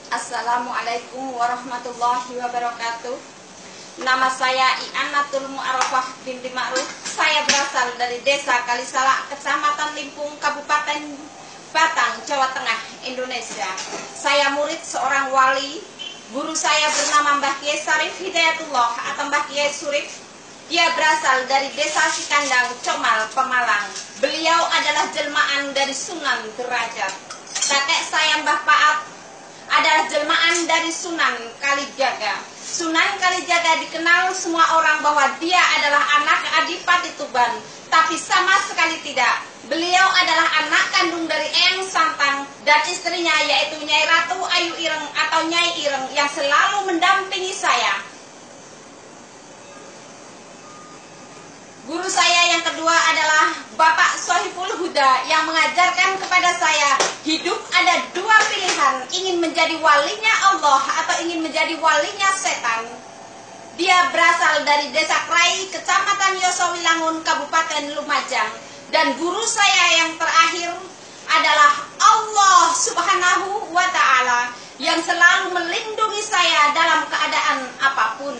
Assalamualaikum warahmatullahi wabarakatuh. Nama saya I'anatul Mu'arrafah binti Ma'ruf. Saya berasal dari Desa Kalisala, Kecamatan Limpung, Kabupaten Batang, Jawa Tengah, Indonesia. Saya murid seorang wali. Guru saya bernama Mbah Kiai Sarif Hidayatullah atau Mbah Kiai Surif. Dia berasal dari Desa Sikandang, Comal, Pemalang. Beliau adalah jelmaan dari Sunan Derajat. Kakek saya Mbah Paat adalah jelmaan dari Sunan Kalijaga. Sunan Kalijaga dikenal semua orang bahwa dia adalah anak Adipati Tuban, tapi sama sekali tidak. Beliau adalah anak kandung dari Eyang Santang dan istrinya yaitu Nyai Ratu Ayu Ireng atau Nyai Ireng yang selalu mendampingi saya. Guru saya yang kedua adalah Bapak Sohibul Huda yang mengajarkan kepada saya hidup ada dua pilihan, ingin menjadi walinya Allah atau ingin menjadi walinya setan. Dia berasal dari Desa Krai, Kecamatan Yosowilangun, Kabupaten Lumajang. Dan guru saya yang terakhir adalah Allah Subhanahu wa Ta'ala yang selalu melindungi saya dalam keadaan apapun.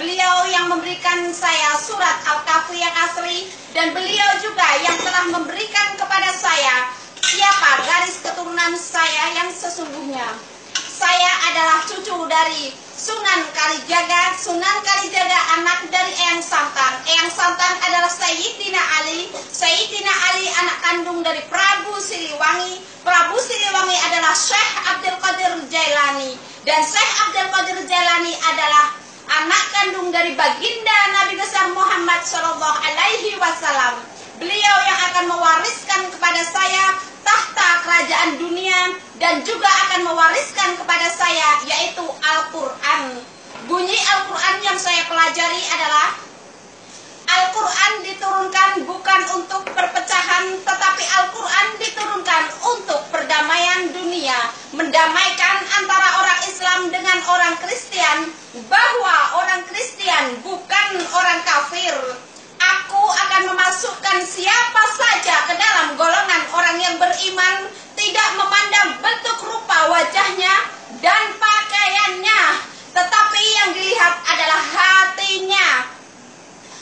Beliau yang memberikan saya surat Al-Kahfi yang asli, dan beliau juga yang telah memberikan kepada saya siapa garis keturunan saya yang sesungguhnya. Saya adalah cucu dari Sunan Kalijaga. Sunan Kalijaga anak dari Eyang Santang. Eyang Santang adalah Sayyidina Ali. Sayyidina Ali anak kandung dari Prabu Siliwangi. Prabu Siliwangi adalah Syekh Abdul Qadir Jailani. Dan Syekh Abdul Qadir Jailani adalah anak kandung dari baginda Nabi besar Muhammad Shallallahu Alaihi Wasallam. Beliau yang akan mewariskan kepada saya tahta kerajaan dunia dan juga akan mewariskan kepada saya yaitu Al-Quran. Bunyi Al-Quran yang saya pelajari adalah Al-Quran diturunkan bukan untuk perpecahan, tetapi Al-Quran diturunkan untuk perdamaian dunia, mendamaikan antara orang Islam dengan orang Kristen, bahwa orang Kristen bukan orang kafir. Aku akan memasukkan siapa saja ke dalam golongan orang yang beriman, tidak memandang bentuk rupa wajahnya dan pakaiannya, tetapi yang dilihat adalah hatinya.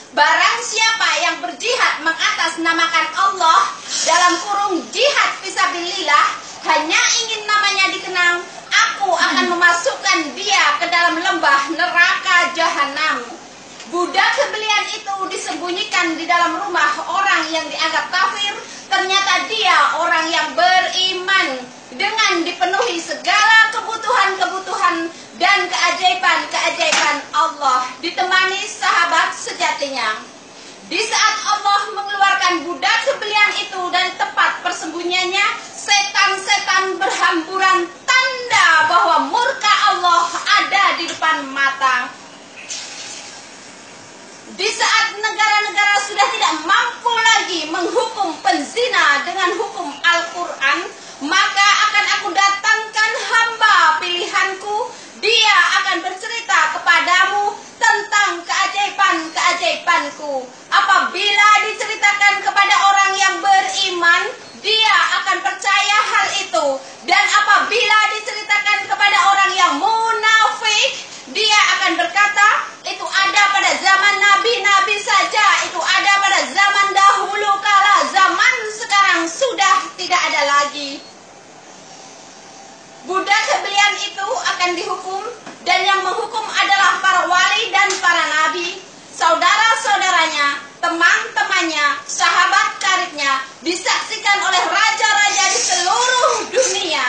Barang siapa yang berjihad mengatasnamakan Allah dalam kurung jihad fisabilillah, hanya ingin namanya dikenang, aku akan memasukkan dia ke dalam lembah neraka jahanam. Budak sebelian itu disembunyikan di dalam rumah orang yang dianggap kafir. Ternyata dia orang yang beriman dengan dipenuhi segala kebutuhan-kebutuhan dan keajaiban-keajaiban Allah, ditemani sahabat sejatinya. Di saat Allah mengeluarkan budak sebelian itu dari tempat persembunyiannya, setan-setan berhamburan, tanda bahwa murka Allah ada di depan mata. Di saat negara-negara sudah tidak mampu lagi menghukum penzina dengan hukum Al-Quran, maka akan aku datangkan hamba pilihanku. Dia akan bercerita kepadamu tentang keajaiban-keajaibanku. Apabila diceritakan kepada orang yang beriman, dia akan percaya hal itu. Dan apabila diceritakan kepada orang yang munafik, dia akan berkata, itu ada pada zaman nabi-nabi saja, itu ada pada zaman dahulu kala, zaman sekarang sudah tidak ada lagi. Budak sebelian itu akan dihukum, dan yang menghukum adalah para wali dan para nabi, saudara-saudaranya, teman-temannya, sahabat karibnya, disaksikan oleh raja-raja di seluruh dunia.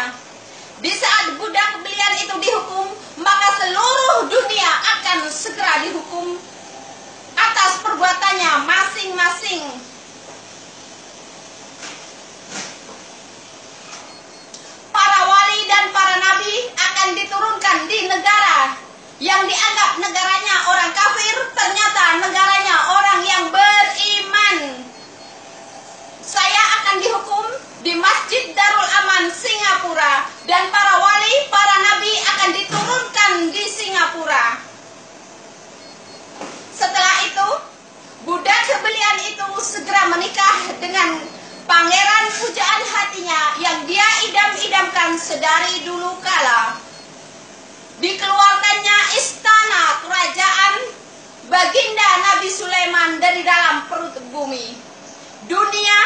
Di saat budak belian itu dihukum, maka seluruh dunia akan segera dihukum atas perbuatannya masing-masing. Para wali dan para nabi akan diturunkan di negara yang dianggap negaranya orang kafir, ternyata negaranya orang yang beriman. Saya akan dihukum di Masjid Darul Aman Singapura, dan para wali, para nabi akan diturunkan di Singapura. Setelah itu, budak sebelian itu segera menikah dengan pangeran pujaan hatinya yang dia idam-idamkan sedari dulu kala. Dikeluarkannya istana kerajaan baginda Nabi Sulaiman dari dalam perut bumi. Dunia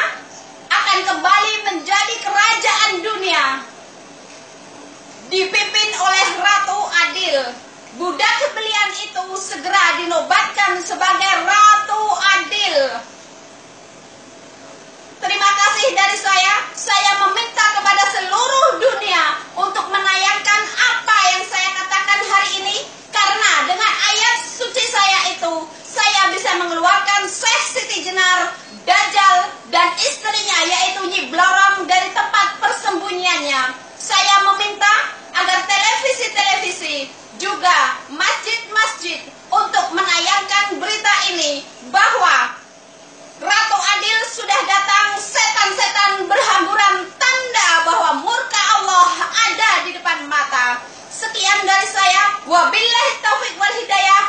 akan kembali menjadi kerajaan dunia, dipimpin oleh Ratu Adil. Budak belian itu segera dinobatkan sebagai Ratu Adil. Terima kasih dari saya meminta kepada seluruh dunia untuk menayangkan apa yang saya katakan hari ini, karena dengan ayat suci saya itu, saya bisa mengeluarkan Syekh Siti Jenar, Dajjal, dan istrinya yaitu Nyi Blorong dari tempat persembunyiannya. Saya meminta agar televisi-televisi, juga masjid-masjid untuk menayangkan berita ini, bahwa Ratu Adil sudah datang, setan-setan berhamburan, tanda bahwa murka Allah ada di depan mata. Sekian dari saya, wabillahi taufiq wal hidayah.